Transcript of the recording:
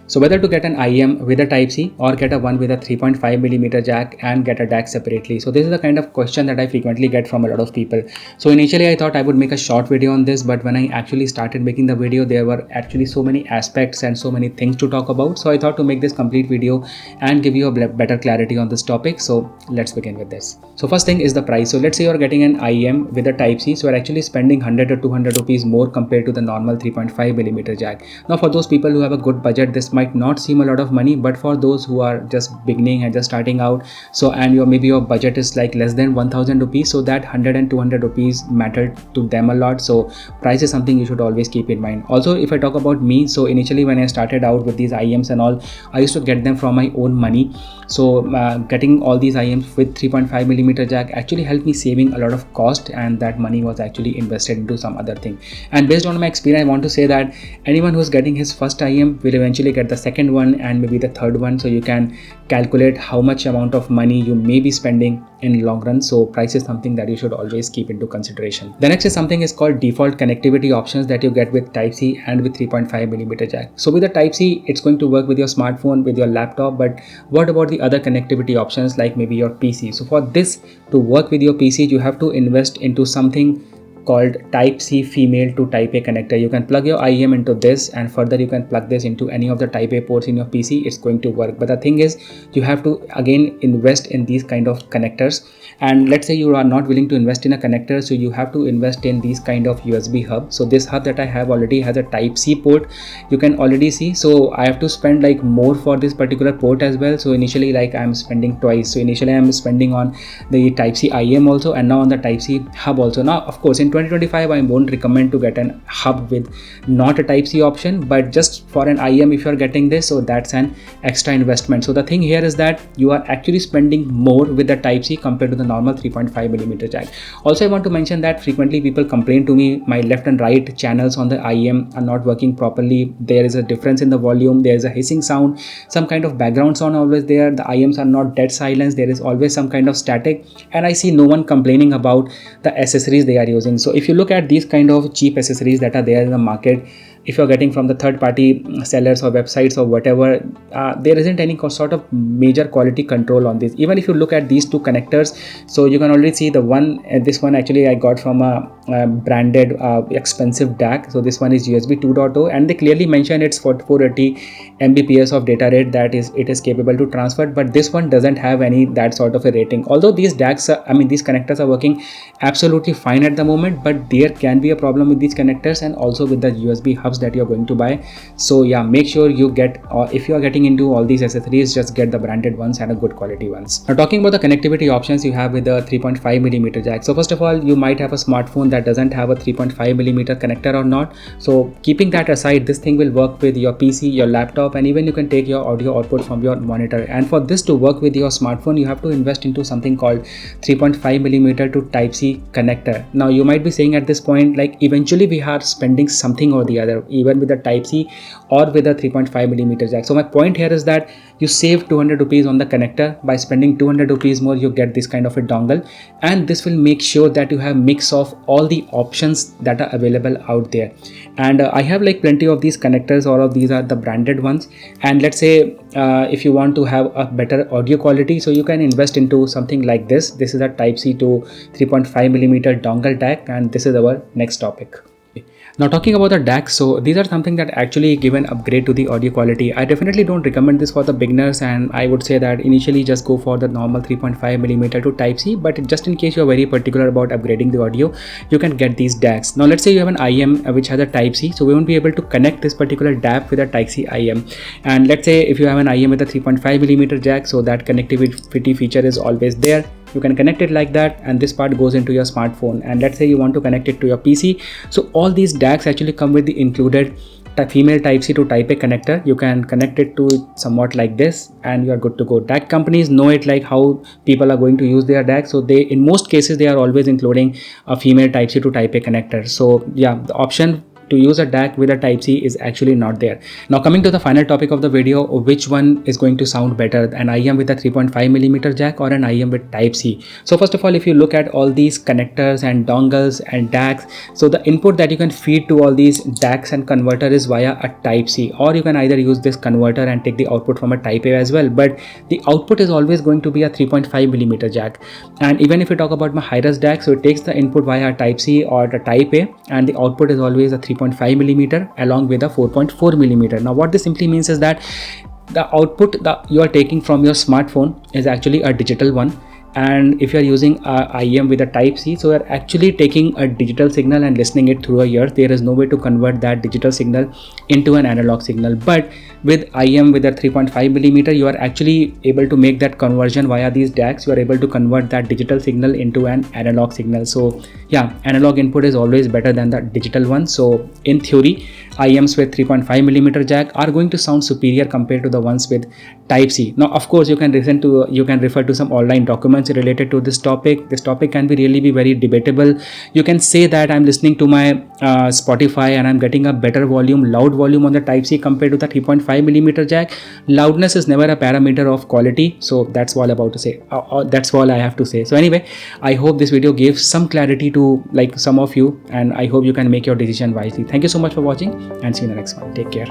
So whether to get an IEM with a Type-C or get a one with a 3.5mm jack and get a DAC separately. So this is the kind of question that I frequently get from a lot of people. So initially I thought I would make a short video on this, but when I actually started making the video, there were actually so many aspects and so many things to talk about. So I thought to make this complete video and give you a better clarity on this topic. So let's begin with this. So first thing is the price. So let's say you're getting an IEM with a Type-C. So you're actually spending 100 or 200 rupees more compared to the normal 3.5mm jack. Now for those people who have a good budget, this might not seem a lot of money, but for those who are just beginning and just starting out, so and maybe your budget is like less than 1000 rupees, so that 100 and 200 rupees matter to them a lot. So price is something you should always keep in mind. Also, if I talk about me, so initially when I started out with these IEMs and all, I used to get them from my own money. So getting all these IEMs with 3.5mm jack actually helped me saving a lot of cost, and that money was actually invested into some other thing. And based on my experience, I want to say that anyone who's getting his first IEM will eventually get the second one and maybe the third one. So you can calculate how much amount of money you may be spending in long run. So price is something that you should always keep into consideration. The next is something is called default connectivity options that you get with Type-C and with 3.5mm jack. So with the Type-C, it's going to work with your smartphone, with your laptop, but what about the other connectivity options like maybe your PC? So for this to work with your PC, you have to invest into something called Type-C female to Type-A connector. You can plug your IEM into this, and further you can plug this into any of the Type-A ports in your PC. It's going to work, but the thing is you have to again invest in these kind of connectors. And let's say you are not willing to invest in a connector, so you have to invest in these kind of USB hub. So this hub that I have already has a Type-C port, you can already see. So I have to spend like more for this particular port as well. So initially like I'm spending twice. So initially I'm spending on the Type-C IEM also, and now on the Type-C hub also. Now of course in 2025 I won't recommend to get an hub with not a Type-C option, but just for an IEM if you are getting this, so that's an extra investment. So the thing here is that you are actually spending more with the Type-C compared to the normal 3.5mm jack. Also I want to mention that frequently people complain to me my left and right channels on the IEM are not working properly. There is a difference in the volume, there is a hissing sound, some kind of background sound always there. The IEMs are not dead silence, there is always some kind of static, and I see no one complaining about the accessories they are using. So if you look at these kind of cheap accessories that are there in the market, if you're getting from the third party sellers or websites or whatever, there isn't any sort of major quality control on this. Even if you look at these two connectors, so you can already see the one, this one actually I got from a branded expensive DAC. So this one is USB 2.0, and they clearly mention it's for 480 Mbps of data rate, that is it is capable to transfer, but this one doesn't have any that sort of a rating. Although these DACs these connectors are working absolutely fine at the moment, but there can be a problem with these connectors and also with the USB hubs that you're going to buy. So yeah, make sure you get, if you are getting into all these accessories, just get the branded ones and a good quality ones. Now talking about the connectivity options you have with the 3.5mm jack. So first of all, you might have a smartphone that doesn't have a 3.5mm connector or not. So keeping that aside, this thing will work with your PC, your laptop, and even you can take your audio output from your monitor. And for this to work with your smartphone, you have to invest into something called 3.5mm to Type-C connector. Now you might be saying at this point, like eventually we are spending something or the other, even with the Type-C or with a 3.5mm jack. So my point here is that you save 200 rupees on the connector. By spending 200 rupees more, you get this kind of a dongle, and this will make sure that you have mix of all the options that are available out there. And I have like plenty of these connectors. All of these are the branded ones, and let's say if you want to have a better audio quality, so you can invest into something like this. This is a Type-C to 3.5mm dongle DAC, and this is our next topic. Now talking about the DACs, so these are something that actually give an upgrade to the audio quality. I definitely don't recommend this for the beginners, and I would say that initially just go for the normal 3.5mm to Type-C, but just in case you're very particular about upgrading the audio, you can get these DACs. Now let's say you have an IEM which has a Type-C, so we won't be able to connect this particular DAC with a Type-C IEM. And let's say if you have an IEM with a 3.5mm jack, so that connectivity feature is always there. You can connect it like that, and this part goes into your smartphone. And let's say you want to connect it to your PC, so all these DACs actually come with the included female Type-C to Type-A connector. You can connect it to it somewhat like this, and you are good to go. DAC companies know it, like how people are going to use their DAC, so they, in most cases, they are always including a female Type-C to Type-A connector. So yeah, the option to use a DAC with a Type-C is actually not there. Now coming to the final topic of the video, which one is going to sound better, an IEM with a 3.5mm jack or an IEM with Type-C? So first of all, if you look at all these connectors and dongles and DACs, so the input that you can feed to all these DACs and converter is via a Type-C, or you can either use this converter and take the output from a Type-A as well, but the output is always going to be a 3.5mm jack. And even if you talk about my Hi-Res DAC, so it takes the input via Type-C or the Type-A, and the output is always a 3.5mm along with a 4.4mm. Now what this simply means is that the output that you are taking from your smartphone is actually a digital one, and if you are using a IEM with a Type-C, so you are actually taking a digital signal and listening it through a ear. There is no way to convert that digital signal into an analog signal, but with IEM with a 3.5mm, you are actually able to make that conversion via these DACs. You are able to convert that digital signal into an analog signal. So yeah, analog input is always better than the digital one. So in theory, IEMs with 3.5mm jack are going to sound superior compared to the ones with Type-C. Now of course you can refer to some online documents related to this topic. This topic can be very debatable. You can say that I'm listening to my Spotify and I'm getting a better volume, loud volume on the Type-C compared to the 3.5mm jack. Loudness is never a parameter of quality. So that's all about to say. That's all I have to say. So anyway, I hope this video gave some clarity to like some of you, and I hope you can make your decision wisely. Thank you so much for watching, and see you in the next one. Take care.